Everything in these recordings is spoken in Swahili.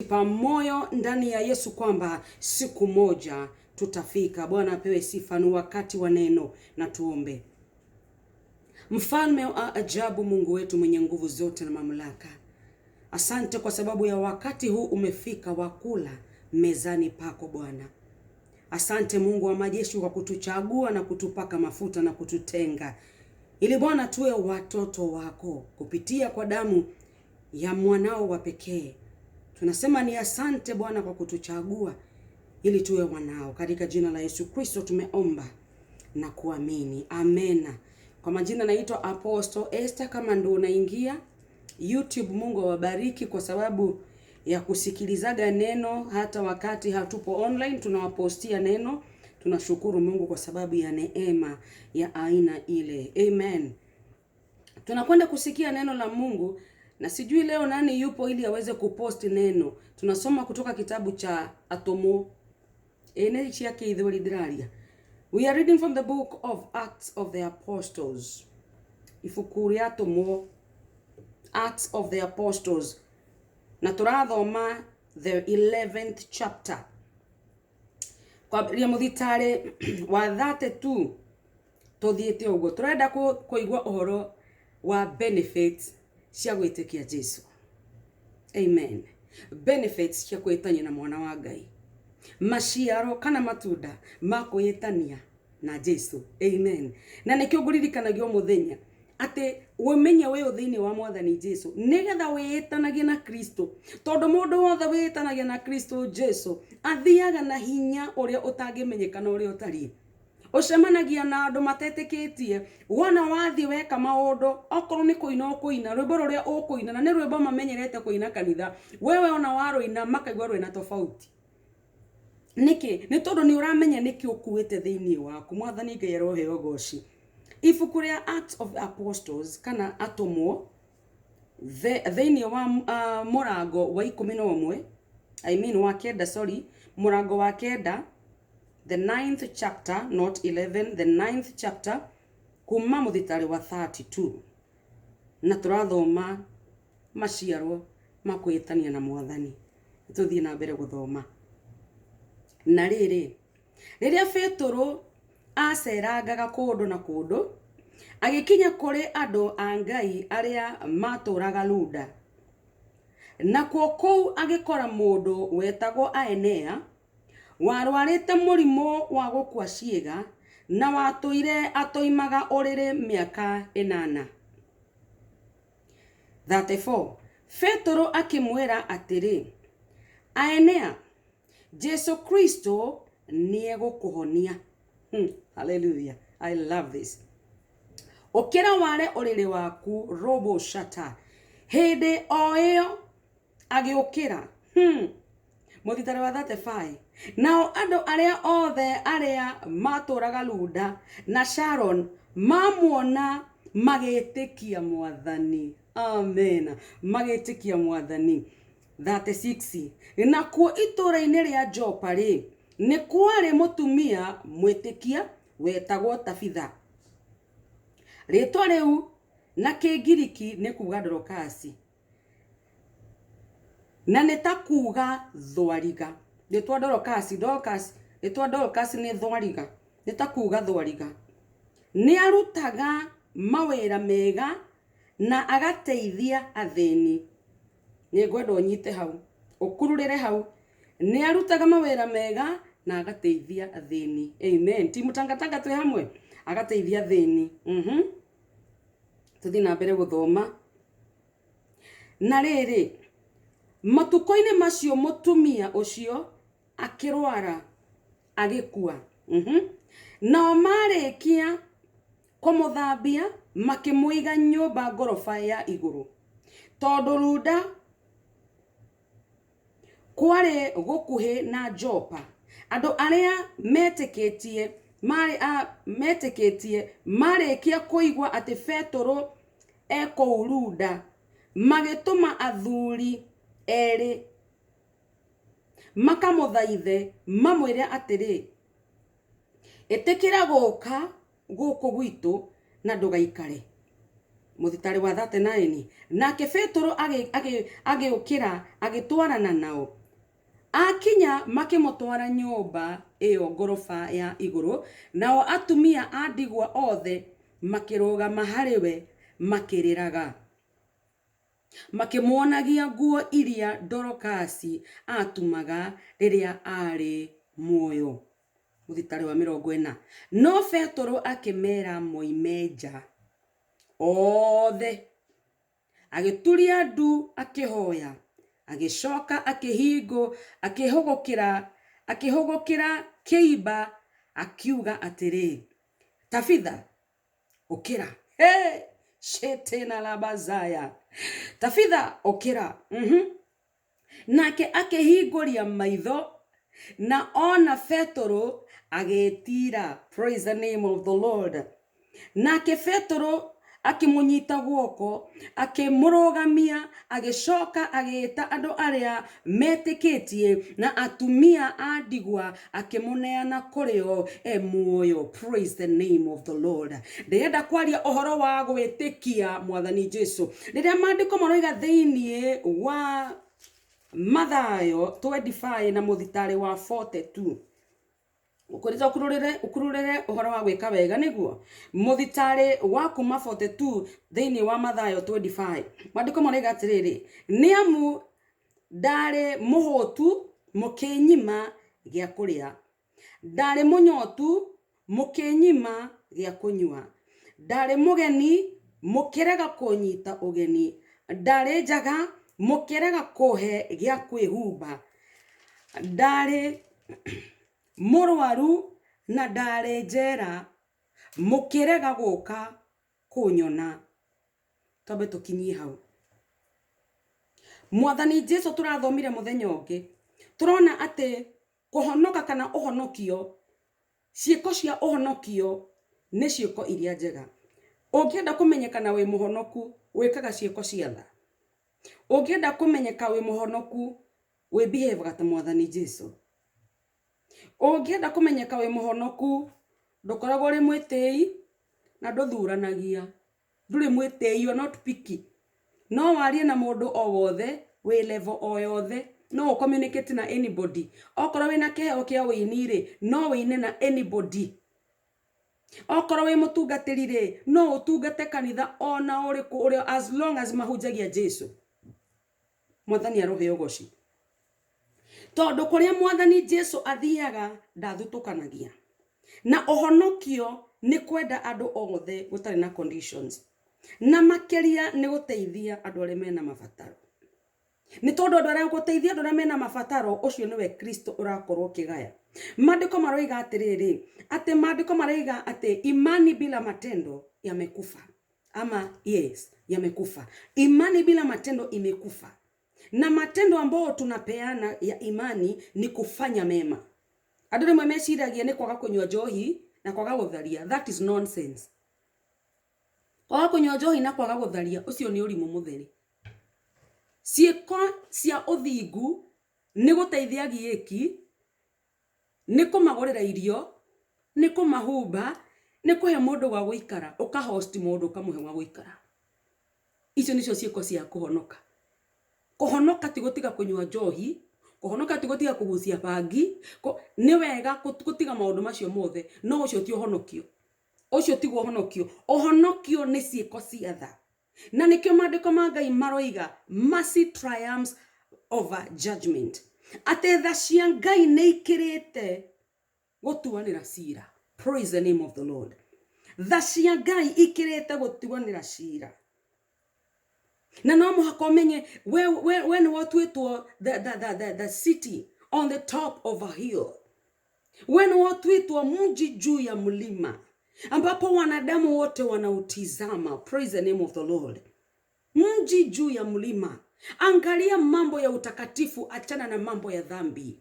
pa moyo ndani ya Yesu kwamba siku moja tutafika. Bwana apewe sifa. Ni wakati wa neno, na tuombe. Mfalme wa ajabu, Mungu wetu mwenye nguvu zote na mamlaka, asante kwa sababu ya wakati huu umefika wa kula mezani pako Bwana. Asante Mungu wa majeshi kwa kutuchagua na kutupaka mafuta na kututenga, ili Bwana tuwe watoto wako kupitia kwa damu ya mwanao wa pekee. Tunasema ni asante Bwana kwa kutuchagua ili tuwe wanao. Katika jina la Yesu Kristo tumeomba na kuamini. Amena. Kwa majina naitwa Apostle Esther. Kama ndo unaingia YouTube, Mungu awabariki kwa sababu ya kusikilizaga neno hata wakati hatupo online, tunawapostia neno. Tunashukuru Mungu kwa sababu ya neema ya aina ile. Amen. Tunakwenda kusikia neno la Mungu, na sijui leo nani yupo ili aweze kupost neno. Tunasoma kutoka kitabu cha Atomo. We are reading from the book of Acts of the Apostles. Ifukuri Atomo, Acts of the Apostles. Na turathoma the 11th chapter. Kwa ria muthitare wa 32 tuthiete ugo. Turenda kuigwa uhoro wa benefits cia gwitikia Jesu. Amen. Benefits cia kwitania na mwana wa Ngai. Maciaro kana matunda ma kwitania na Jesu. Amen. Na nikio nguririkanagio muthenya ate wemenye we thiini wa mwathani Jesu nigetha witanagie na Kristo, tondu mundu wothe witanagie na Kristo Jesu athiaga na hinya uria utangimenyekana uria utari. Ucemanagia na andu matetikitie, wona wathi weka maundu, okorwo ni kuina ukuina rwimbo ruria ukuina na ni rwimbo mamenyerete kuina kanitha, wewe ona waruina makaigwa rwina tofauti. Niki ni tondu ni uramenya niki ukuite thiini waku. Mwathani Ngai arohe ogoci. Ibuku ria Acts of the Apostles kana Atomo thiini wa murango wa 11, wa kenda, murango wa kenda, the 9th chapter, not 11, the 9th chapter, kuma muthitari wa 32. Na turathoma maciaro ma kwitania na mwathani. Tuthie na mbere guthoma. Na riria Petro acerangaga kundu na kundu, agikinya kuri andu a Ngai aria maturaga Luda. Na kou agikora mundu wetagwo Aenea warwarite murimo wa gukua ciiga, na watuire atoimaga uriri miaka 8. 34. Petro akimwira atiri, Aenea, Jesu Kristo nie gukuhonia. Hallelujah. I love this. Okera ware oriri waku robo shata. Hede oyo agiokera. Muthitari wa 35. Nao andu aria othe aria maturaga Luda na Sharon mamuona magetikia mwathani. Amen. Magetikia mwathani. 36. Nakuo itura-ini ria Jopa ni kwari mutumia mwitikia wetagwo Tabitha. Ritwa riu na Kigiriki ni kuga Dorokasi, na nitakuga thwariga. Ritwa Dorokasi, ritwa Dorokasi ni thwariga, nitakuga thwariga. Ni arutaga mawira mega na agateithia athini. Ni ngwenda unyite hau, ukururire hau. Ni arutaga mawira mega na agateithia athini. Amen. Timu tangatanga twi hamwe, agateithia athini. Tuthi na mbere guthoma. Na matuko-ini macio mutumia ucio akirwara agikua. Nao marikia kumuthambia makimuiga nyumba ngorofa ya iguru, tondu Luda kware gukuhi na Jopa. Andu aria metikitie marikia kuigwa ati Petro eko Luda, magituma athuri eri makamuthaithe mamwire atiri, itikira guka guku gwitu na ndugaikare. muthitari wa 39 nake Petero agiukira agitwarana nao akinya makimutwara nyumba iyo ngorofa ya iguru nao atumia a ndigwa othe makirugama hariwe makiriraga makimuonagia nguo iria Dorokasi atumaga riria ari muoyo. Muthitari wa 40 no Petero akimera moimeja othe agituria ndu akihoya agicoka akihogokira kiiba akiuga atiri Tabitha ukira shetena la bazaya Tabitha ukira nake akihinguria maitho na ona Petero agetira. Praise the name of the Lord. Nake Petero akimunyita guoko akimurogamia agicoka agita andu aria metikitie na atumia a ndigwa akimuneana kurio muoyo. Praise the name of the Lord. Ndenda kwaria ohoro wa gwitikia mwathani Jesu riria mandiko maroiga thiini wa Mathayo 25 na muthitari wa 42 ukuriza ukururire uhoro wa gwika wega niguo muthitari wa kuma 42 thiini wa Mathayo 25 mandiko maroiga atiriri niamu ndari muhotu mukinyima gia kuria ndari munyotu mukinyima gia kunyua ndari mugeni mukirega kunyita ugeni ndari njaga mukirega kuhe gia kwihumba ndari murwaru na ndari njera mukirega guka kunyona. Tobe tukinyie hau mwathani Jesu turathomire muthenya ungi turona ati kuhonoka kana uhonokio ciiko cia uhonokio ni ciiko iria njega. Ungienda kumenyekana wi muhonoku wikaga ciiko cia tha. Ungienda kumenyeka wi muhonoku we behave gata mwathani Jesu. Ungienda kumenyeka wi muhonoku ndukoragwo ri mwitei na nduthuranagia nduri mwitei you not picky no warie na mundu o wothe wi level o yothe no communicate na anybody okorwo wina keheo kia wini ri no wine na anybody okorwo wi mutungatiri ri no utungate kanitha ona uriku urio as long as mahunjagia Jesu. Mwathani arohe ugoci tondu kuria mwathani Jesu athiaga ndathutukanagia na uhonokio ni kwenda andu othe gutari na conditions na makeria ni guteithia andu aria mena mabataro. Ni tondu andu aria guteithia andu aria mena mabataro ucio niwe Kristo urakorwo kigaya. Mandiko maroiga atiriri ati mandiko maroiga ati imani bila matendo yamekufa. Ama yes, yamekufa. Imani bila matendo imekufa. Na matendo ambao tunapeana ya imani ni kufanya mema. Andu rimwe meciragia ni kwaga kunywa njohi na kwaga gutharia. That is nonsense. Kwaga kunywa njohi na kwaga gutharia ucio ni urimu mutheri. Ciiko cia uthingu ni guteithia giiki ni kumagurira irio ni kumahumba ni kuhe mundu wa guikara ukahost mundu ukamuhe wa guikara. Icio nicio ciiko cia kuhonoka. Kuhonoka ti gutiga kunywa njohi, kuhonoka ti gutiga kugucia bangi, ni wega gutiga maundu macio mothe no ucio ti uhonokio. Ucio ti uhonokio. Uhonokio ni ciiko cia tha. Na nikio mandiko ma Ngai maroiga mercy triumphs over judgment. Ate tha cia Ngai ni ikirite gutuanira cira. Praise the name of the Lord. Tha cia Ngai ikirite gutuanira cira. Na no muhaka umenye when watwitwo the city on the top of a hill. When watwitwo mji juu ya mlima ambapo wanadamu wote wanautizama. Praise the name of the Lord. Mji juu ya mlima. Angalia mambo ya utakatifu, achana na mambo ya dhambi.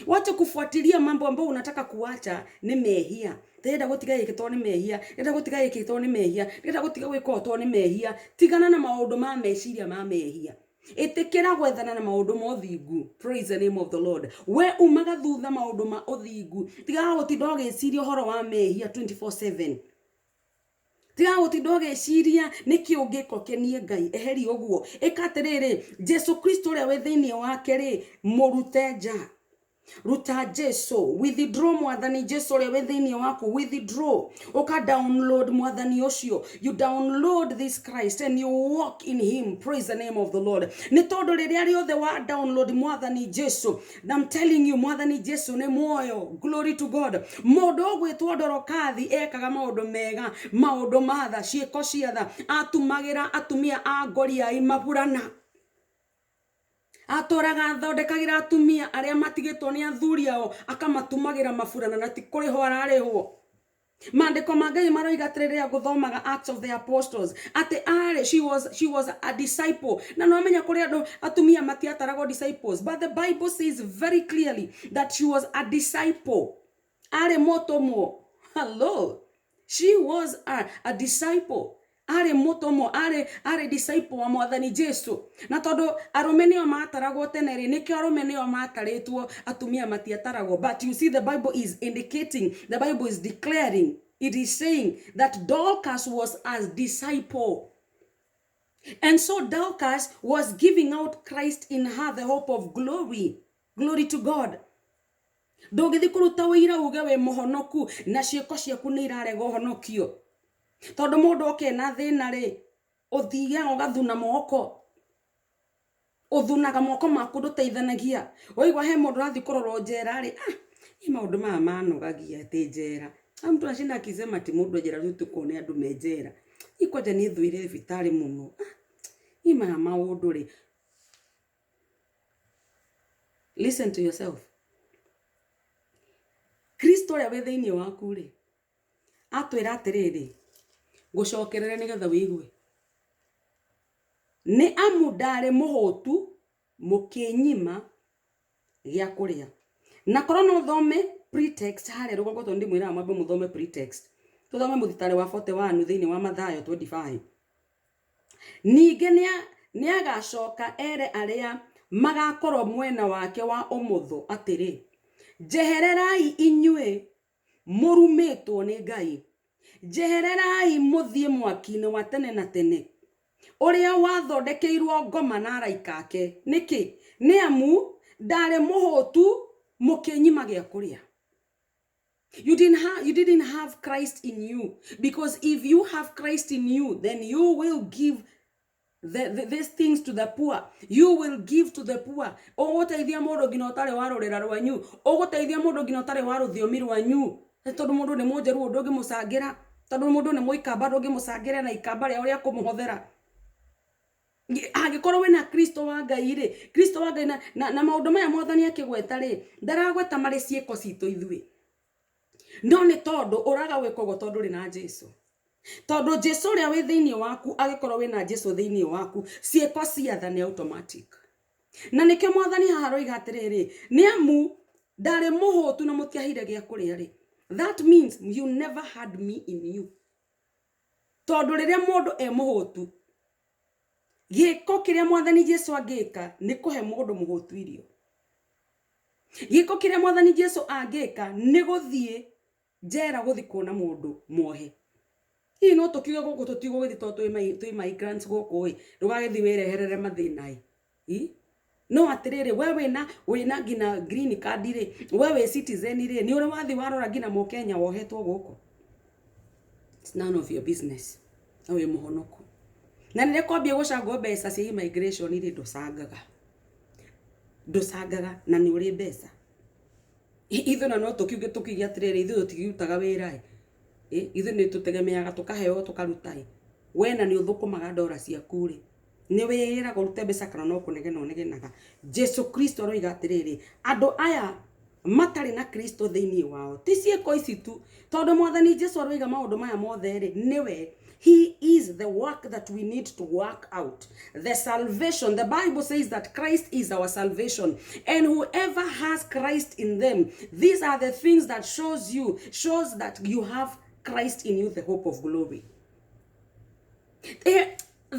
Wacha kufuatilia mambo ambayo unataka kuacha ni mehia. Tenda gutiga yeketwo ni mehia, tenda gutiga yeketwo ni mehia, tenda gutiga gwikotwo ni mehia. Tigana na maundu ma meciria ma mehia. Itikira gwethana na maundu ma uthingu. Praise the name of the Lord. We umaga thutha maundu ma uthingu. Tiga gutinda ugiciria uhoro wa mehia 24/7. tiga gutidoge ciria niki ungiko kenie Ngai eheri oguo ekaterere Jesu Kristo ria we thiini wake ri murute nja ruta Jesu withdraw mwathani Jesu ria we thiini waku withdraw uka download mwathani ucio you download this Christ and you walk in him. Praise the name of the Lord. Ni tondu riria riothe wa download mwathani Jesu, I'm telling you mwathani Jesu ni muoyo. Glory to God. Mundu ogwitwo Ndorokathi ekaga maundu mega, maundu matha ciiko ciatha atumagira atumia a Ngoriai maburana atoraga thondekagira atumia aria matigitwo ni athuri ao akamatumagira maburana na ti kuri ho ararihwo. Mandiko magai maroiga tirira guthomaga Acts of the Apostles ati are she was a disciple na no amenya kuri andu atumia matiatarago disciples, but the Bible says very clearly that she was a disciple. Are motomo, hello, she was a disciple. Are motomo, are disciple wa mwathani Jesu. Na todo arumenio matarago tenere nikio arumenio mataretwo atumia matiatarago. But you see the Bible is indicating, the Bible is declaring, it is saying that Dorcas was a disciple. And so Dorcas was giving out Christ in her, the hope of glory. Glory to God. Dogithi kuruta wira uge we muhonoku na ciiko ciaku ni irarega honokio. Tondu mundu oke na thina ri uthiga ugathuna moko uthunaga moko maku nduteithanagia oigwa he mundu rathi kurorwo njera ri ni maundu maya manogagia ati njera mtu acina akisema ati mundu njera riu tukone andu me njera ikwaje ni thuire thibitari muno ima maundu ri. Listen to yourself. Kristo ria we thiini waku ri atwira atiriri gucokerere nigetha wigwe ni amudare muhotu mukinyima gia kuria na korona thome pretext hare rugongo to ndimwira mwambe muthome pretext tuthome muthitare wa 41 thiini wa Mathayo 25. Ninge ni agacoka ere aria magakorwo mwena wake wa umutho atiri jehererai inyue murumitwo ni Ngai jehererai muthie mwaki-ini wa tene na tene uria wathondekeirwo ngoma na araika ake niki ni amu ndare muhotu mukinyima gia kuria. You didn't have Christ in you, because if you have Christ in you, then you will give these things to the poor. You will give to the poor. Ogoteithia mundu ngina utari warorera rwanyu, ogoteithia mundu ngina utari waruthiomi rwanyu. Tondu mundu ni munjeru undu ngimucangira, tondu mundu ni muikamba ndungi mucangira na ikamba ria uria kumuhothera. Agikorwo wena Kristo wa Ngai ri, Kristo wa Ngai na maundu maya mwathani akigweta ri, ndaragweta mari ciiko citu ithui. No ni tondu uraga wikogo tondu ri na Jesu. Tondu Jesu ria we thiini waku agikorwo wena Jesu thiini waku ciiko ciatha ni automatic. Na nikio mwathani haroiga atiriri ni amu ndare muhotu na mutiahire gia kuria ri. That means you never had me in you. Tondu riria mundu muhotu giko kiria mwathani Jesu agika ni kuhe mundu muhotu irio. Giko kiria mwathani Jesu agika ni guthie njera guthi kuona mundu mohe. Hii no tukiuga guku tutigo guthi to twi migrants guku ri rugagithi wireherere mathina no atiriri wena ngina green card ri wewe citizen ri ni uri wathi warora ngina mo Kenya wohetwo guku. It's none of your business. Awe muhonoku na nire kwambia gucangwo mbeca cia immigration ri nducangaga na ni uri mbeca ithu na no tukiuge tukigia atiriri ithu tutigutaga wira ithu ni tutegemeaga tukaheo tukaruta wena ni uthukumaga ndora ciaku ri ni wira gurute mbeca kana no kunegena unegenaga. Jesu Kristo roiga atiriri andu aya matari na Kristo thiini wao ti ciiko ici tu tondu mwathani Jesu roiga maundu maya mothe ri niwe. He is the work that we need to work out. The salvation. The Bible says that Christ is our salvation. And whoever has Christ in them, these are the things that shows that you have Christ in you, the hope of glory.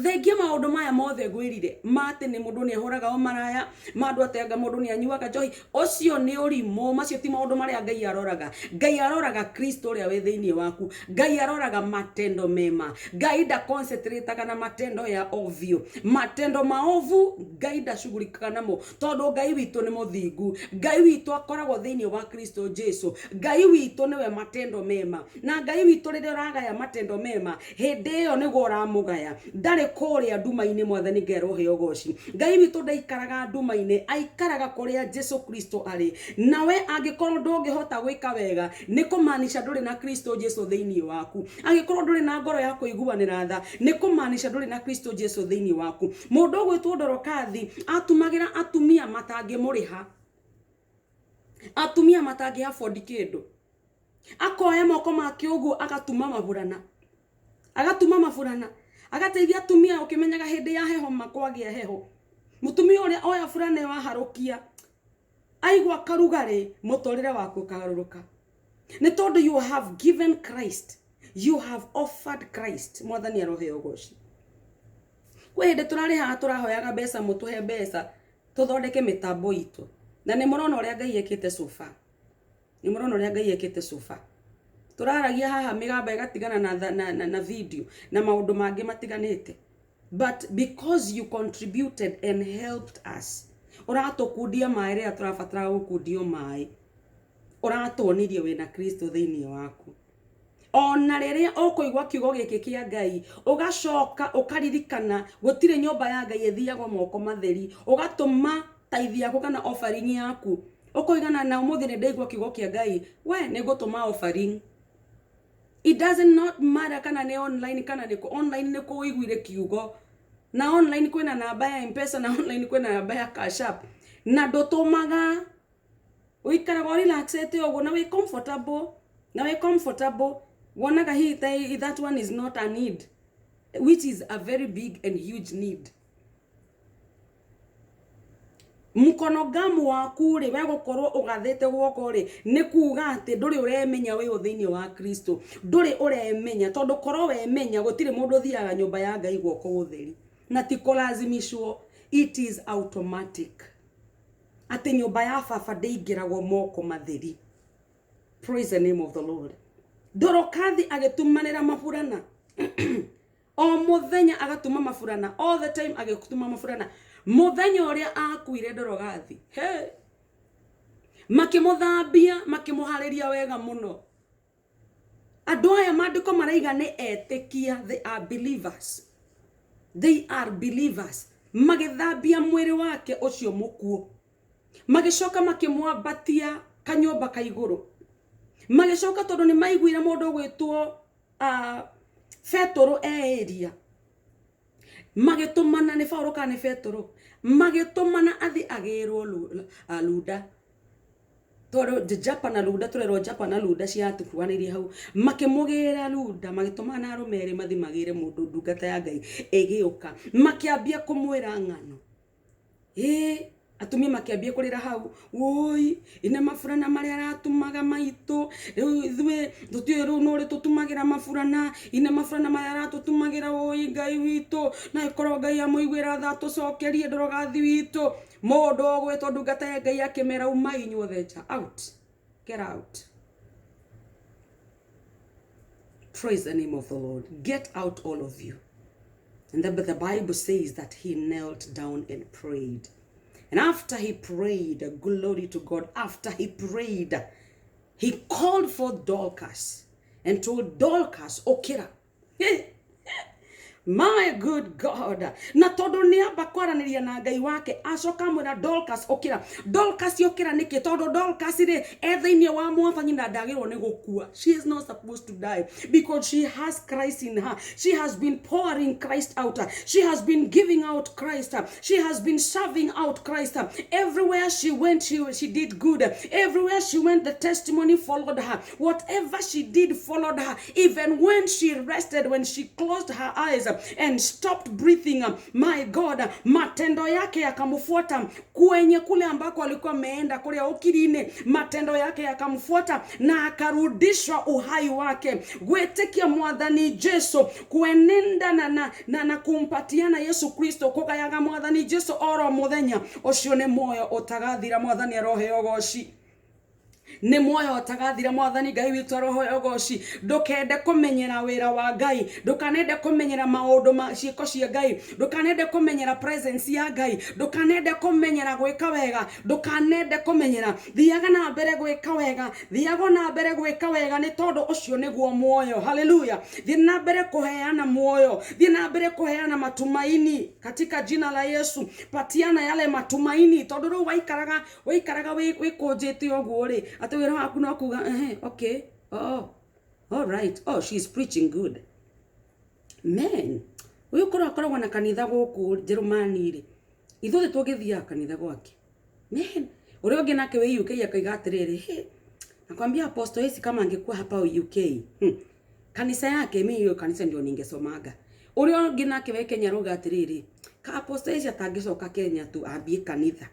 thengia maundu maya mothe ngwirire mate ni mundu ni ahoraga o maraya mandu atenga mundu ni anyuaga njohi ucio ni urimu macio ti maundu maria Ngai aroraga Kristo uria we thiini waku Ngai aroraga matendo mema Ngai da concentrate kana matendo ya ovyo matendo maovu Ngai da shughulika namo tondu Ngai witu ni muthingu Ngai witu akoragwo thiini wa Kristo Jesu Ngai witu niwe matendo mema na Ngai witu riria uragaya matendo mema hindi iyo niguo uramugaya ndari kuria nduma-ini mwathani ngerohe ogoci Ngai witu ndaikaraga nduma-ini aikaraga kuria Jesu Kristo ari nawe angikorwo ndungihota gwika wega ni kumanisha nduri na Kristo Jesu thiini waku angikorwo nduri na ngoro ya kuiguanira tha ni kumanisha nduri na Kristo Jesu thiini waku mundu ugwitwo Ndorokathi atumagira atumia matangi muriha atumia matangi afford kindu akoya moko make uguo agatuma maburana agateithia atumia ukimenyaga hindi ya heho makwagia heho mutumia uria oya burana wa harukia aigwa karugari mutorire waku kagaruruka ni tondu you have given Christ you have offered Christ mwathani arohe ogoci kwe hindi turari ha turahoyaga mbeca mutuhe mbeca tuthondeke mitambo itu na ni murona uria Ngai ekite sofa turaragia haha migamba igatigana na video na maundu mangi matiganite but because you contributed and helped us uratukundia mai ria turabatara gukundio mai uratonirie wina Kristo thiini waku ona riria ukuigwa kiugo giki kia Ngai ugacoka ukaririkana gutire nyumba ya Ngai ethiagwo moko matheri ugatuma tithe yaku kana offering yaku ukoigana na umuthi ni ndaigwa kiugo kia Ngai we ni gutuma offering. It doesn't not matter kana ni online kana ni online ni kuiguire kiugo na online kwina namba ya M-Pesa na online kwina namba ya Cash App na ndotomaga uikara relaxete ogo na we comfortable wonaga hii that one is not a need which is a very big and huge need. Mukono gamu waku ri we gukorwo ugathete guoko ri ni kuuga ati nduri uremenya we thiini wa Kristo nduri uremenya tondu korwo we menya gutire mundu thiaga nyumba ya Ngai guoko gutheri na ti kulazimishwo it is automatic ati nyumba ya baba ndeingiragwo moko matheri. Praise the name of the Lord. Ndorokathi agitumanira maburana o muthenya agatuma maburana all the time agituma maburana muthenya uria akuire Ndorokathi makimuthambia makimuhariria wega muno andu aya mandiko maraiga ni etikia they are believers magithambia mwiri wake ucio mukuo magicoka makimwambatia kanyomba ka iguru magicoka tondu ni maiguira mundu gwitwo Petro area magitumana ni Paulo kana Petro magitumana athi agirwo Luda toro Japan Luda turero Japan Luda cia tukuanirie hau makimugira Luda magitumana arumeri mathi magire mundu ndungata ya Ngai egiuka makiambia kumwira ng'ano atumia makiambia kurira hau woi ina mafurana maria aratumaga maitu thwe tutiro nore tutumagira mafurana ina mafurana maria aratutumagira woi Ngai witu na ikoro Ngai amuigwira tha tucokerie Ndorokathi witu mundu ogwetwo ndungata ya Ngai akimera uma inyuothe out get out. Praise the name of the Lord. Get out all of you. And the Bible says that he knelt down and prayed. And after he prayed, glory to God, after he prayed, he called for Dorcas and told Dorcas, Okira. My good God. Na tondu ni amba kwaraniria na Ngai wake acoka mwira Dorcas okira. Dorcas okira niki tondu Dorcas ri ethiini wa mwathani na ndagirwo ni gukua. She is not supposed to die because she has Christ in her. She has been pouring Christ out. She has been giving out Christ. She has been serving out Christ. Everywhere she went, she did good. Everywhere she went, the testimony followed her. Whatever she did followed her. Even when she rested, when she closed her eyes, and stopped breathing. My God, matendo yake yakamfuata kwenye kule ambako alikuwa ameenda kule ukirine, matendo yake yakamfuata na akarudishwa uhai wake. Gwetekia mwathani Jesu kuenenda na kumpatiana Yesu Kristo kugayaga mwathani Jesu oro muthenya ucio ni moyo utagathira. Mwathani roho goci ni moyo utagathira. Mwathani Ngai witu roho goci ndukende kumenyera wira wa Ngai, ndukanende kumenyera maundu ma ciiko cia Ngai, ndukanende kumenyera presence ya Ngai, ndukanende kumenyera gwika wega, ndukanende kumenyera. Thiaga na mbere gwika wega, thiaga na mbere gwika wega ni tondu ucio niguo muoyo. Haleluya. Thia na mbere kuheana muoyo, thia na mbere kuheana matumaini katika jina la Yesu. Patiana yale matumaini tondu ru waikaraga wikunjite oguo ri ati wira waku no kuga okay, all right, she's preaching good. Man, uyu koragwo na kanitha guku Jerumani ri ithuĩ tũngĩthia kanitha gwake. Man, uri ungi nake we UK akaiga atiriri, nakwambia Apostle Esi kama angekuwa hapa UK, kanisa yake mimi hiyo kanisa ndio ningesomaga. Uri ungi nake we Kenya roga atiriri, ka Apostle Esi atangicoka Kenya tu ambie kanitha,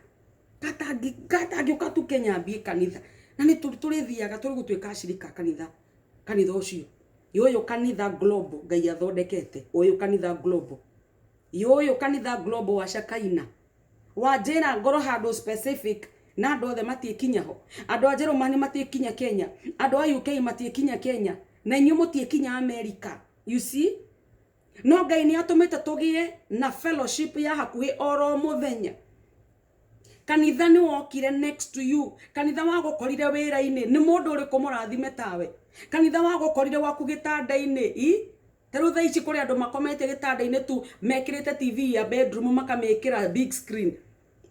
katangiuka tu Kenya ambie kanitha, na ni turithiaga turi gutwika ashirika kanitha ucio. Yoyo kanitha global Ngai athondekete, oyo kanitha global, yoyo kanitha global wa Shakaina wa jena ngoro handu specific na andu othe matiekinyaho. Andu a Jerumani matiekinya Kenya, andu a UK matiekinya Kenya, na inyu mutiekinya America. You see, no Ngai ni atumite tugie na fellowship ya hakuhi oro muthenya. Kanitha ni wokire next to you, kanitha wagukorire wira-ini ni mundu uri kumurathime tawe, kanitha wagukorire waku gitanda-ini teru thaa ici kuri andu makomete gitanda-ini tu mekirite TV ya bedroom makamekira big screen,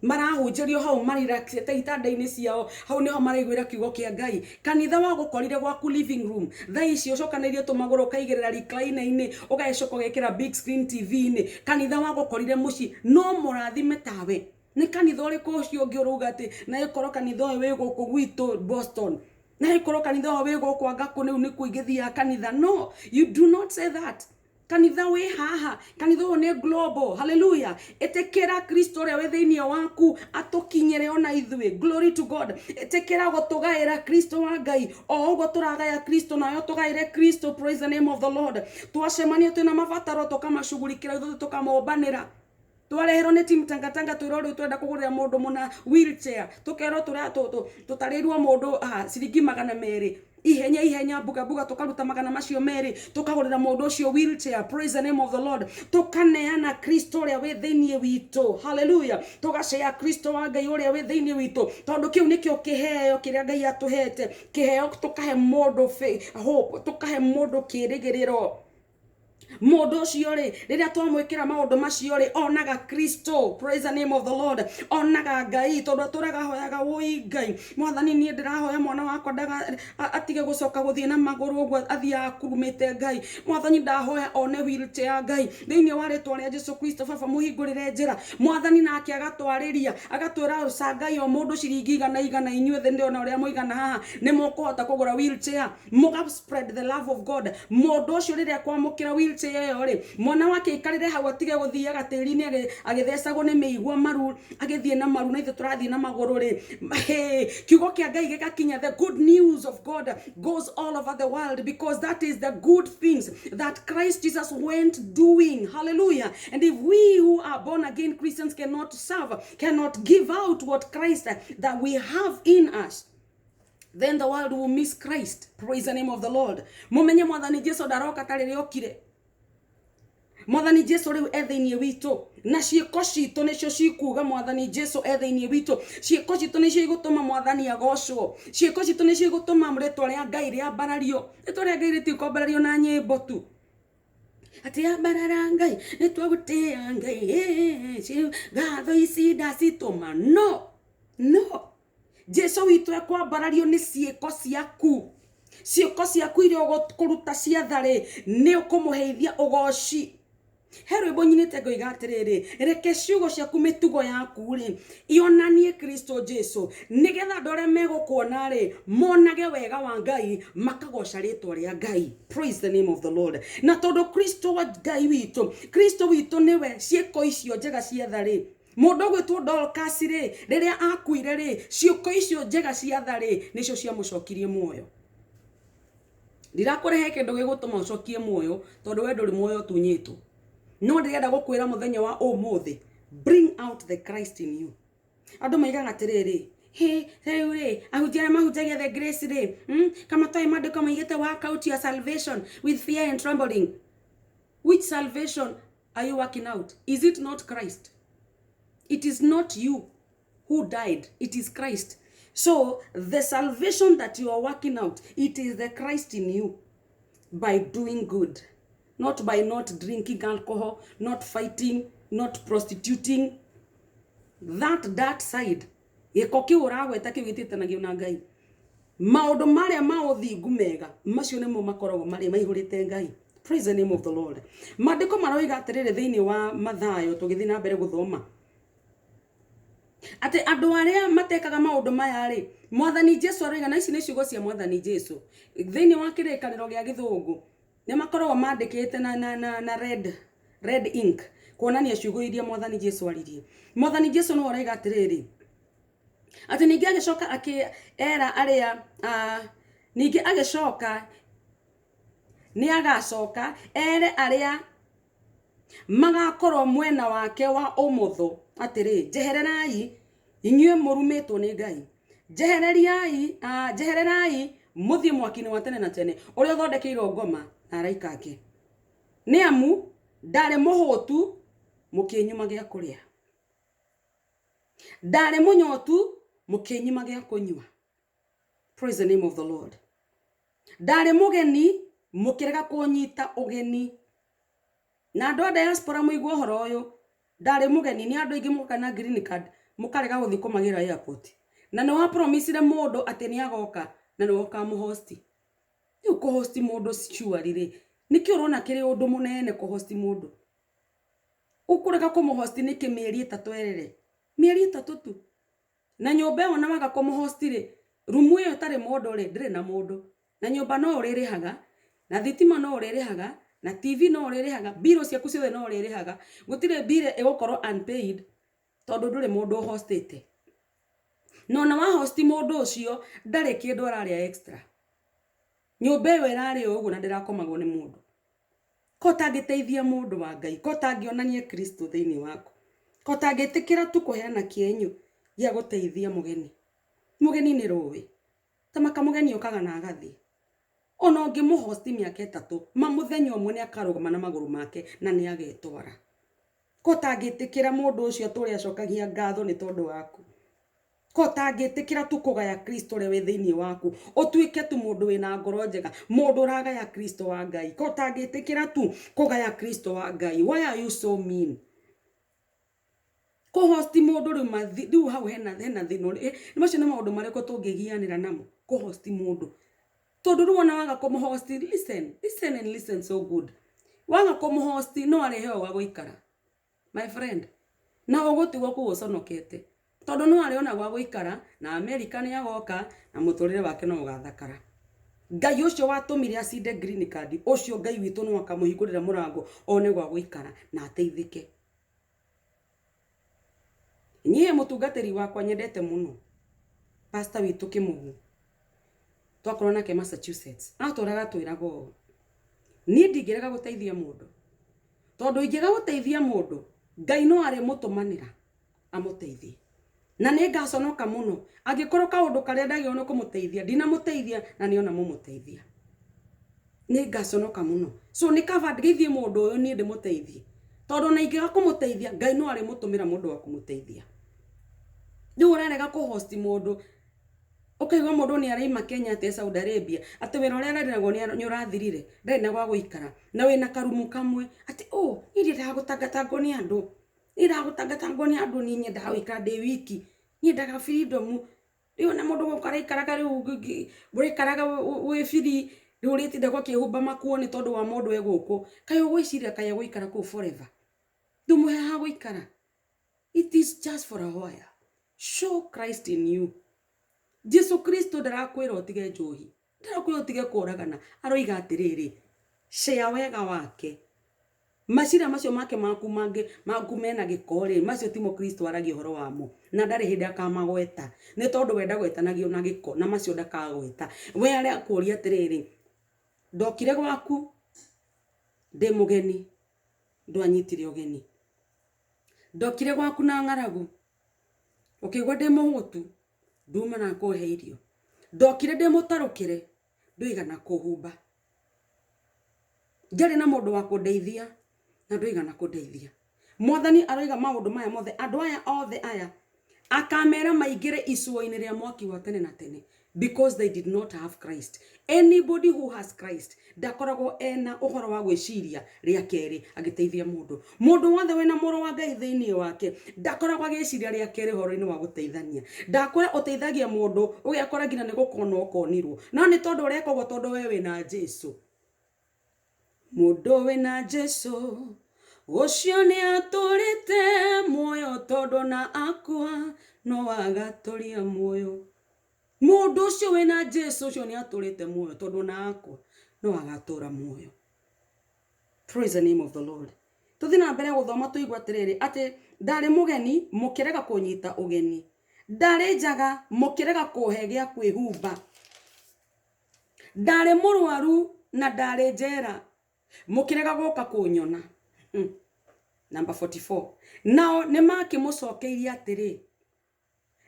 marahunjirio hau mariraxete itanda-ini ciao, hau niho maraiguira kiugo kia Ngai. Kanitha wagukorire gwaku living room thaa ici ucokanirie tumaguru kaigirira recliner-ini ugacoka gekira big screen TV-ini. Kanitha wagukorire muci no murathime tawe. Ni kanitha uriku ucio ungi uruga ati na ikoro kanitha uyu wi guku gwitu Boston, na ikoro kanitha uyu wi guku Agaku ni kuingithia kanitha. No, you do not say that. Kanitha wi haha, kanitha uyu ni global. Hallelujah. Etekera Kristo ria wi thiini waku atukinyire ona ithui. Glory to God. Etekera gutugaira Kristo wa Ngai o ugo turagaya Kristo na yo tugaire Kristo. Praise the name of the Lord. Twacemania twina mabataro tukamashughulikira ithui tukamombanira. Twarehero ni team tangatanga twirori twenda kugurira mundu muna wheelchair, tukero tutarirwo mundu ciringi 200 ihenya buga tukaruta 100 macio meri tukagurira mundu ucio wheelchair. Praise the name of the Lord. Tukaneana Kristo ria wi thiini witu. Hallelujah. Tugacea Kristo wa Ngai uria wi thiini witu tondu kiu nikio kiheo kiria Ngai atuhete, kiheo tukahe mundu hope, tukahe mundu kirigiriro. Mundu ucio ri riria twamwikira maundu macio ri onaga Kristo. Praise the name of the Lord. Onaga Ngai tondu turaga hoyaga woi Ngai mwathani ni ndirahoya mwana wakwa ndaga atige gucoka guthie na maguru uguo athia akurumite Ngai. Mwathani ndahoya one wheelchair Ngai thiini wa ritwa ria Jesu Kristo baba muhingurire njira. Mwathani nake agatwariria agatwira uca Ngai o mundu ciringi 100 inyuothe ndi ona uria muigana haha ni mukuhota kugura wheelchair, muga spread the love of God. Mundu ucio riria kwamukira wheelchair yori mwana wake ikarire hau atige guthiaga tiri-ini agithecagwo ni miigua maru agithie na maru na ithu turathie na maguru ri kiugo kia Ngai gigakinya. The good news of God goes all over the world because that is the good things that Christ Jesus went doing. Hallelujah. And if we who are born again Christians cannot serve, cannot give out what Christ that we have in us, then the world will miss Christ. Praise the name of the Lord. Mumenye mwathani Jesu daroka tariri okire. Mwathani Jesu riu ethiini witu na ciiko citu nicio cikuga mwathani Jesu ethiini witu. Ciiko citu nicio igutuma mwathani agocwo, ciiko citu nicio igutuma ritwa ria Ngai ria barario. Ritwa ria Ngai ritikwambarario na nyimbo tu ati abarara Ngai nitwagutia Ngai gatho ici ndacituma. No Jesu witu ekwambarario ni ciiko ciaku. Ciiko ciaku iria ugukuruta cia thari ni ukumuheithia ugoci. Hero bonyinite go igatiriri reke ciugo ciaku mitugo yaku ri ionanie Kristo Jesu nigetha ndore megukuona ri monage wega wa Ngai makagoca ritwa ria Ngai. Praise the name of the Lord. Na tondu Kristo wa Ngai witu niwe ciiko icio njega cietha ri mundu gwitwo Dorcas ri riria akuire ri ciuko icio njega ciatha ri nicio ciamucokirie muoyo. Ndirakurehe kindu gigutuma ucokie muoyo tondu we nduri muoyo tunyitu. No ndirenda gukwira muthenya wa umuthi, bring out the Christ in you. Andu maigaga atiriri riu ri ahunjia mahunjagia the grace ri kama toi mandiko maigite work out your salvation with fear and trembling. Which salvation are you working out? Is it not Christ? It is not you who died, it is Christ. So the salvation that you are working out, it is the Christ in you by doing good. Not by not drinking alcohol, not fighting, not prostituting. That side. Yekoki uragweta kiwitetanagia na Ngai. Maundu maria mauthingu mega, macio nimo makoragwo mari maihurite Ngai. Praise the name of the Lord. Mandiko maroiga atiriri thiini wa Mathayo tugithii na mbere guthoma. Ate andu aria matekaga maundu maya ri, Mwathani Jesu aroiga na ici ni ciugo cia Mwathani Jesu. Thiini wa kirikaniro gia Githungu ne makoragwo mandikite na red ink kuonania ciugo iria Mwathani Jesu aririe. Mwathani Jesu no araiga atiriri ati ningi agicoka akiera aria ningi agicoka ni agacoka ere aria magakorwo mwena wake wa umutho atiri jehererai inyue murumitwo ni Ngai, jehererai muthie mwakini wa tene na tene uria thondekeirwo ngoma na araika ake ni amu ndare muhutu mukinyuma gia kuria, ndare munyotu mukinyuma gia kunywa. Praise the name of the Lord. Ndare mugeni mukirega kunyita ugeni. Na andu a diaspora muigwo horo uyu, ndare mugeni ni andu ingi mukana green card mukarega guthi kumagira airport na no wa promise mundu ati ni agoka na no ka mu host. Yu ko host mundu surely ri niki urona kiri undu munene ko host mundu ukurega ko mu host ni kimieri 3 erere mieri 3 tu na nyomba ona waga ko mu host ri rumu iyo tari mundu ri ndire na mundu na nyomba no uririhaga na thitima no uririhaga na TV no uririhaga biro ciaku ciothe no uririhaga gutire bire egokorwo unpaid tondu ndure mundu hostete no na wa host mundu ucio ndare kindu araria extra nyomba iyo irari uguo na ndirakomagwo ni mundu ko tangiteithia mundu wa Ngai ko tangionanie Kristo thiini wako ko tangitikira tu kuheana kienyu gia guteithia mugeni ni ruwi tamaka mugeni ukaga na agathi ona ungi mu host miaka 3 muthenya umwe ni akarugama na maguru make na ni agetwara ko tangitikira mundu ucio turi acokagia ngatho ni tondu waku ko tangitikira tu kugaya Kristo rewe thiini waku utuike tu mundu wina ngoro njega mundu ragaya Kristo wa Ngai ko tangitikira tu kugaya Kristo wa Ngai. Why are you so mean? Ko host mundu riu hau hena thino ni macio ni maundu mariko tungigianira namo ko host mundu tondu ruona waga ko host. Listen and listen so good. Waga ko host no ari heo wa guikara my friend na ugutigwo kuguconokete tondu no ari ona gwa guikara na America ni agoka na muturire wake no ugathakara. Ngai ucio watumire acinde green card ucio Ngai witu no akamuhingurira murango one gwa guikara na ateithike. Nyie mutungatiri wakwa nyendete muno pastor witu Kimugu twakorwo nake Massachusetts aturaga twirago ni ndingirega guteithia mundu tondu ingirega guteithia mundu Ngai no ari mutumanira amuteithie na ni ngaconoka muno angikorwo kaundu karia ndagio no kumuteithia ndina muteithia na ni ona mumuteithia ni ngaconoka muno so ni kava ndithie mundu uyu ni ndimuteithie tondu na ingiga kumuteithia Ngai no ari mutumira mundu wa kumuteithia. Ndu urarega ku host mundu ukaigwa mundu ni araima Kenya te Saudi Arabia ati wira uria arendago ni urathirire ndenda gwa guikara na wina karumu kamwe ati ni ndira gutangatangwo ni andu ni nyenda guikara de wiki nyendaga freedom riu na mundu gukara ikaraga riu burikaraga we free riu ritinde kwa kihumba makuo ni tondu wa mundu eguku kayo gwiciria kayo guikara ku forever ndumuhe ha guikara. It is just for a while. Show Christ in you. Jesu Kristo ndarakwira utige njohi, ndarakwira utige kuragana, aroiga atiriri share wega wake. Macira macio make maku mena gikore macio timo Kristo aragi horo wamo na ndari hindi akamagweta ni tondu wenda gwetanagio na giko na macio ndakagweta. We ari akuria atiriri ndokire gwaku ndi mugeni ndwanyitire ugeni, ndokire gwaku na ngaragu ukigwa ndi muhutu nduma na kuhe irio, ndokire ndi mutarukire nduiga na kuhumba, ndari na mundu wa kundeithia na nduiga na kundeithia. Mwathani aroiga maundu maya mothe andu aya othe aya akamera maingire isuo-ini ria mwaki wa tene na tene because they did not have Christ. Anybody who has Christ ndakoragwo ena uhoro wa gwiciria ria keri agiteithia mundu. Mundu wothe wena moro wa Ngai thiini wake ndakoragwo agiciria ria keri horo-ini wa guteithania. Ndakora uteithagia mundu ugiakora ngina ni gukona ukonirwo no ni tondu urekogwo tondu we wina Jesu. Mundu wina Jesu ucio ni aturite muoyo tondu na akua no agaturia muoyo. Mundu ucio wina Jesu ucio ni aturite muoyo tondu na akua no agatura muoyo. Praise the name of the Lord. Tuthina mbere guthoma tuigwa atiriri ati ndari mugeni mukirega kunyita ugeni, ndari njaga mukirega kuhe gia kwihumba, ndari murwaru na ndari njera mukirega guka kunyona. Number 44. Nao nimakimucokeirie atiri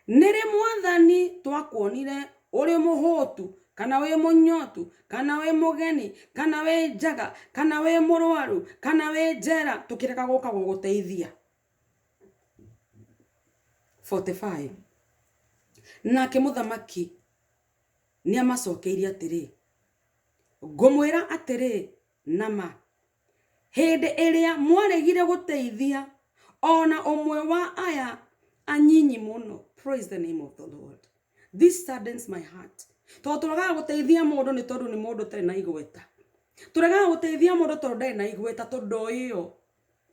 niri Mwathani twakuonire uri muhutu kana we munyotu kana we mugeni kana we njaga kana we murwaru kana we njera tukireka guka guguteithia. 45. Nake muthamaki ni amacokeirie atiri ngumwira atiri nama hindi iria mwaregire guteithia ona umwe wa aya anyinyi muno. Praise the name of the Lord. This saddens my heart. Turaga guteithia mundu ni tondu ni mundu tari na igweta. Turaga guteithia mundu tondu ndari na igweta tondu iyo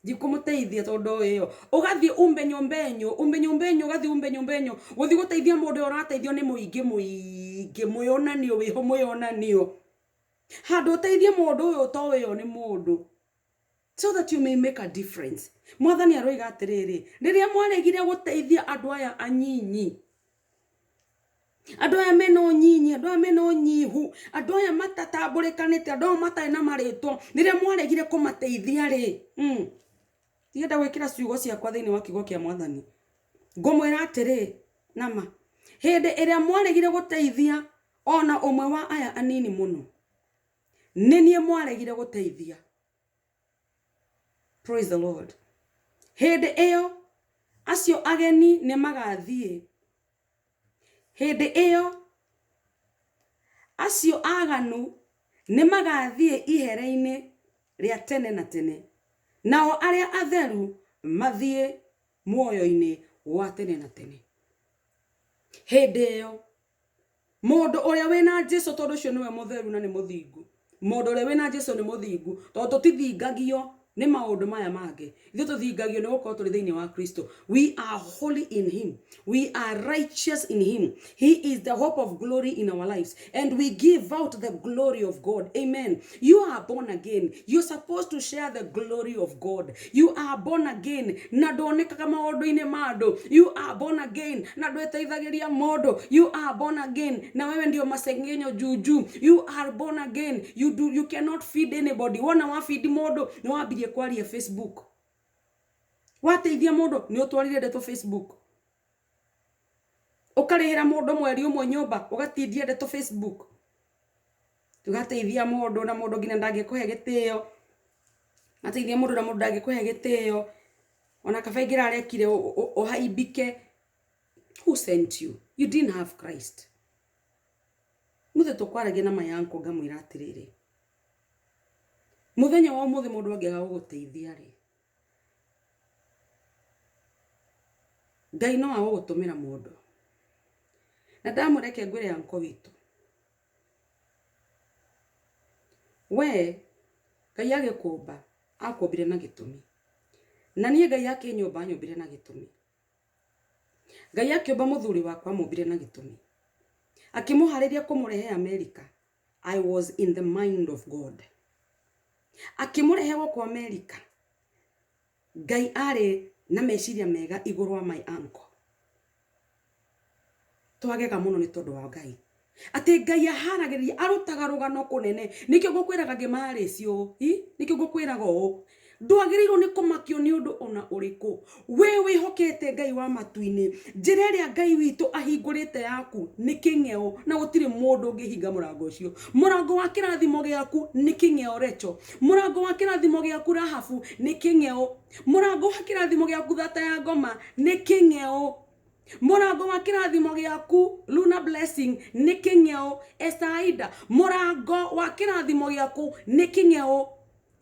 ndikumuteithia tondu iyo ugathie umbenyo ugathie umbenyo guthie guteithia mundu urateithio ni muingi muyonanio wiho muyonanio handu uteithie mundu uyu to iyo ni mundu so that you may make a difference. Mwathani aroiga atiriri riria mwaregire guteithia andu aya anyinyi, andu aya meno nyinyi, andu aya meno nyihu, andu aya matatambulikanite, andu aya matai na maritwo, riria mwaregire kumateithia ri tienda gwikira ciugo ciakwa thiini wa kiugo kia Mwathani ngumwira atiri nama hindi iria mwaregire guteithia ona umwe wa aya anini muno ninie mwaregire guteithia. Praise the Lord. Hindi iyo acio ageni ni magathie, hindi iyo acio aganu ni magathie ihera-ini ria tene na tene, nao aria atheru mathie muoyo-ini wa tene na tene. Hindi iyo mundu uria wina Jesu tondu cio niwe mutheru na ni muthingu. Mundu uria wina Jesu ni muthingu tondu tutithingagio ni maundu maya mange. Ithu tuthingagio ni gukorwo turi thiini wa Kristo. We are holy in him, we are righteous in him. He is the hope of glory in our lives and we give out the glory of God. Amen. You are born again, you're supposed to share the glory of God. You are born again na ndonekaga maundu-ini mandu. You are born again na ndweteithagiria mundu. You are born again na wewe ndio masengenyo juju. You are born again, you cannot feed anybody. Wana wa feed mundu ni wambirie kwaria Facebook. Wateithia mundu ni utwarire ndeto Facebook. Ukarihira mundu mweri umwe nyumba ugatindia ndeto Facebook. Tugateithia mundu na mundu ngina ndangikuhe gitio. Ateithia mundu na mundu ndangikuhe gitio. Ona kabaingira arekire uhaibike. Who sent you? You didn't have Christ. Muthe tukwaragia na mayanko ngamwira atiriri muthenya wa muthe mundu angiaga guguteithia ri Ngai no agutumira mundu na ndamureke ngwire yanko witu we Ngai agĩkũmba akũmbire na gĩtũmi, na niĩ Ngai akĩnyũmba nyũmbire na gĩtũmi. Ngai akĩũmba mũthuri wakwa mũmbire na gĩtũmi, akĩmũharĩria kũmũrehe America. I was in the mind of God. Akĩmũrehe gũkũ America, Ngai arĩ na meciria mega igũrũ wa my uncle. Twagega mũno nĩ tondũ wa Ngai. Ati Ngai aharagĩria arutaga rũgano kũnene. Nĩkĩo ngũkwĩraga ngĩmarĩ cio, nĩkĩo ngũkwĩraga ũũ. Ndwagĩrĩirwo nĩ kũmakio nĩ ũndũ ona ũrĩkũ. We wĩhokete Ngai wa matu-inĩ. Njĩra ĩrĩa Ngai witũ ahingũrĩte yaku nĩ kĩng'eo, na gũtirĩ mũndũ ũngĩhinga mũrango ũcio. Mũrango wa kĩrathimo gĩaku nĩ kĩng'eo Recho. Mũrango wa kĩrathimo gĩaku Rahabu nĩ kĩng'eo. Mũrango wa kĩrathimo gĩaku Thata ya Ngoma nĩ kĩng'eo. Mũrango wa kĩrathimo gĩaku Luna Blessing nĩ kĩng'eo. Esaida, mũrango wa kĩrathimo gĩaku nĩ kĩng'eo.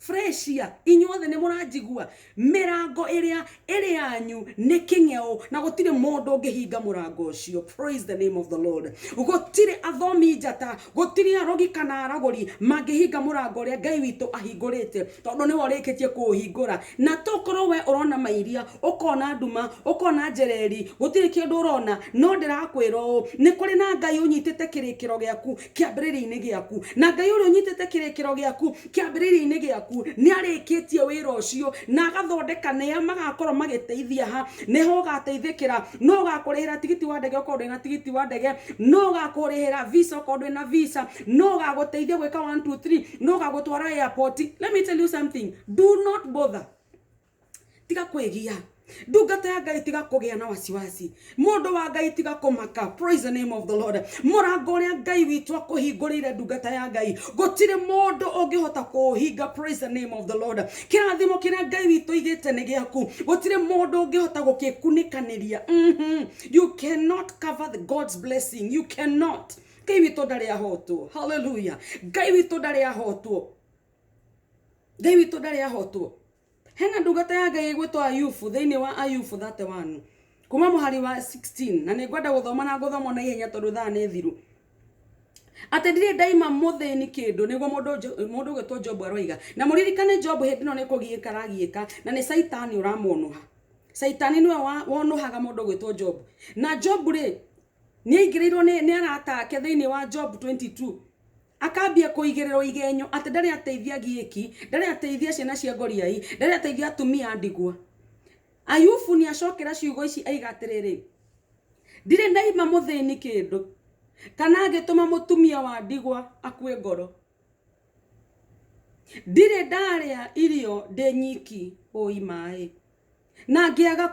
Freshia, inyuothe nĩ mũranjigua. Mĩrango ĩrĩa ĩrĩ yanyu nĩ kĩng'eo, na gũtirĩ mũndũ ũngĩhinga mũrango ũcio. Praise the name of the Lord. Gũtirĩ athomi njata, gũtirĩ arogi kana aragũri mangĩhinga mũrango ũrĩa Ngai witũ ahingũrĩte, tondũ nĩ warĩkĩtie kũũhingũra. Na tokorwo we ũrona mairia, ũkona nduma, ũkona njereri, gũtirĩ kĩndũ ũrona, no ndĩrakwĩra ũũ, nĩ kũrĩ na Ngai ũnyitĩte kĩrĩkĩro gĩaku kĩambĩrĩria-inĩ gĩaku, na Ngai ũrĩa ũnyitĩte kĩrĩkĩro gĩaku kĩambĩrĩria-inĩ gĩaku nĩ arĩkĩtie wĩra ũcio na agathondeka nĩa magakorwo magĩteithia ha, nĩho ũgateithĩkĩra. No ũgakũrĩhĩra tigiti wa ndege ũkorwo ndĩ na tigiti wa ndege, no ũgakũrĩhĩra visa ũkorwo ndĩ na visa, no ũgagũteithia gwĩka 1 2 3, no ũgagũtwara airport. Let me tell you something, do not bother. Tiga kwĩgia. Ndungata ya Ngai tiga kũgĩa na wasiwasi. Mũndũ wa Ngai tiga kũmaka. Praise the name of the Lord. Mũrango ũrĩa Ngai witũ akũhingũrĩire ndungata ya Ngai, gũtirĩ mũndũ ũngĩhota kũũhinga. Praise the name of the Lord. Kĩrathimo kĩrĩa Ngai witũ igĩte nĩ gĩaku, gũtirĩ mũndũ ũngĩhota gũkĩkunĩkanĩria. You cannot cover the God's blessing. You cannot. Ngai witũ ndarĩ ahotwo. Hallelujah. Ngai witũ ndarĩ ahotwo. Ngai witũ ndarĩ ahotwo. Hena ndungata ya Ngai gwĩtwo Ayubu, thĩinĩ wa Ayubu 31 kuma mũhari wa 16, na nĩ ngwenda gũthoma na gũthoma na ihenya tondũ thaa nĩ thiru. Atĩ ndirĩ ndaima mũthĩni kĩndũ, nĩguo mũndũ gwĩtwo Job aroiga. Na mũririkane Job hĩndĩ ĩno nĩ kũgiĩka aragiĩka, na nĩ Saitani ũramuonoha. Saitani nĩwe wonohaga mũndũ gwĩtwo Job. Na Job rĩ nĩ aingĩrĩirwo nĩ arata ake thĩinĩ wa Job 22. Akambia kũigĩrĩrwo igenyo atĩ ndarĩ ateithia giĩki, ndarĩ ateithia ciana cia ngoriai, ndarĩ ateithia atumia ndigwa. Ayubu nĩ acokera ciugo ici aiga atĩrĩrĩ, ndirĩ ndaima mũthĩni kĩndũ, kana ngĩtũma mũtumia wa ndigwa akue ngoro. Ndirĩ ndarĩa irio ndĩ nyiki ũi maĩ, na ngĩaga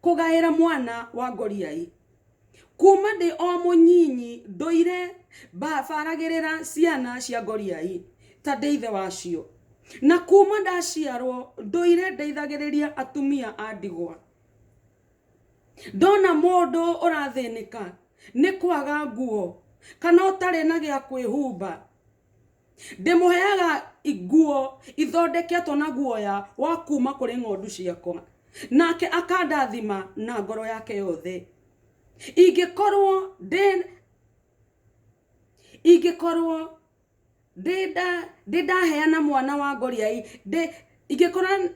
kũgaĩra mwana wa ngoriai. Kuma ndĩ o mũnyinyi ndũire baragĩrĩra ciana cia ngoriai ta ndĩ ithe wacio, na kuma ndaciarwo ndũire ndeithagĩrĩria atumia a ndigwa. Ndona mũndũ ũrathĩnĩka nĩ kwaga nguo kana ũtarĩ na gĩa kwĩhumba, ndĩmũheaga nguo ithondeketwo na guoya wa kuma kũrĩ ng'ondu ciakwa, nake akandathima na ngoro yake yothe. Ingĩkorwo ndaheana mwana wa ngoriai, ingĩkorwo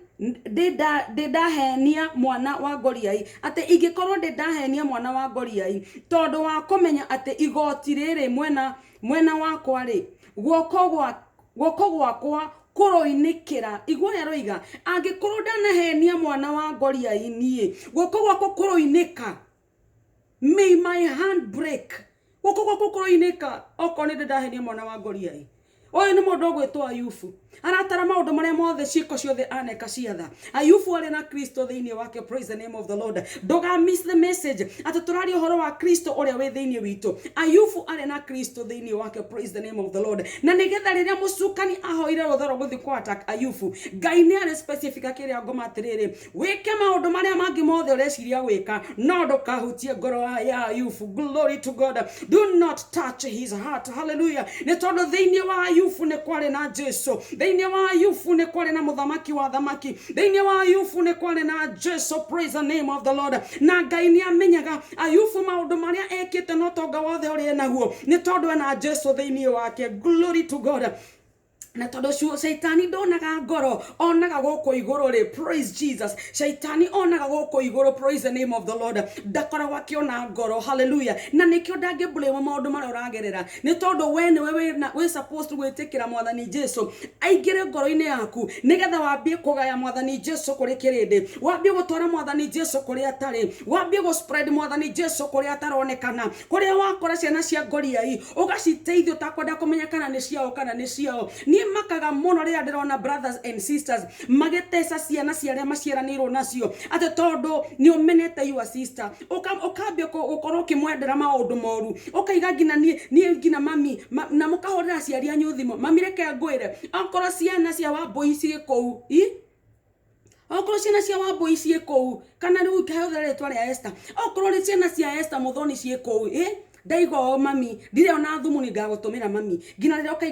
ndahenia mwana wa ngoriai, atĩ ingĩkorwo ndahenia mwana wa ngoriai tondũ wa kũmenya atĩ igoti rĩrĩ mwena wakwa rĩ, guoko gwakwa kũroinĩkĩra. Igua ya roiga, angĩkorwo ndanahenia mwana wa ngoriai niĩ, guoko gwakwa kũroinĩka. May my hand break. Guoko gwakwa kũroinĩka okorwo nĩ ndahenia mwana wa ngoriai. Oyo nĩ mũndũ gwĩtwo Ayubu. Aratara maũndũ marĩa mothe ciĩko ciothe aneka ciatha. Ayubu arĩ na Kristo thĩinĩ wake. Praise the name of the Lord. Ndũga miss the message. Atĩ tũraria ũhoro wa Kristo ũrĩa wĩ thĩinĩ witũ. Ayubu arĩ na Kristo thĩinĩ wake. Praise the name of the Lord. Na nĩgetha rĩrĩa mũcukani ahoire rũtharo gũthiĩ kwa attack Ayubu, Ngai nĩ arĩ specific kĩrĩa ngoma atĩrĩrĩ, wĩke maũndũ marĩa mangĩ mothe ũreciria gwĩka, no ndũkahutie ngoro ya Ayubu. Glory to God. Do not touch his heart. Hallelujah. Nĩ tondũ thĩinĩ wa Ayubu nĩ kwarĩ na Jesu. Thĩinĩ wa Ayubu nĩ kwarĩ na mũthamaki wa thamaki. Thĩinĩ wa Ayubu nĩ kwarĩ na Jesu. Praise the name of the Lord. Na Ngai nĩ amenyaga Ayubu maũndũ marĩa ekĩte no tonga wothe ũrĩ naguo nĩ tondũ ena Jesu thĩinĩ wake. Glory to God. Na todo shaitani donaga ngoro onaga goko iguru ri. Praise Jesus. Shaitani onaga goko iguru. Praise the name of the Lord. Ndakora wakiona ngoro. Hallelujah. Na nikio ndage blame maundu mara uragerera ni todo we supposed to gwitikira mwathani Jesu aigire ngoro-ini yaku nigetha wambie kugaya mwathani Jesu kuri kirindi, wambie gutwara mwathani Jesu kuri atari, wambie go spread mwathani Jesu kuri ataronekana, kuri wakora ciana cia ngoriai ugaciteithio takwenda kumenya kana ni ciao kana ni ciao. Ni makaga muno ria ndirona brothers and sisters magitesa ciana ciaria maciaranirwo nacio ate tondu ni umenete your sister ukambia gukorwo kimwendera maundu moru ukaiga ngina ni ngina mami na mukahorera ciari anyu thimo mami reke ngwire akorwo ciana cia Wambui cie kou okorwo ciana cia Wambui cie kou kana riu kahothere ritwa ria Esther okorwo ni ciana cia Esther Muthoni cie kou ndaigo mami ndire ona thumu ni ngagutumira mami ngina rira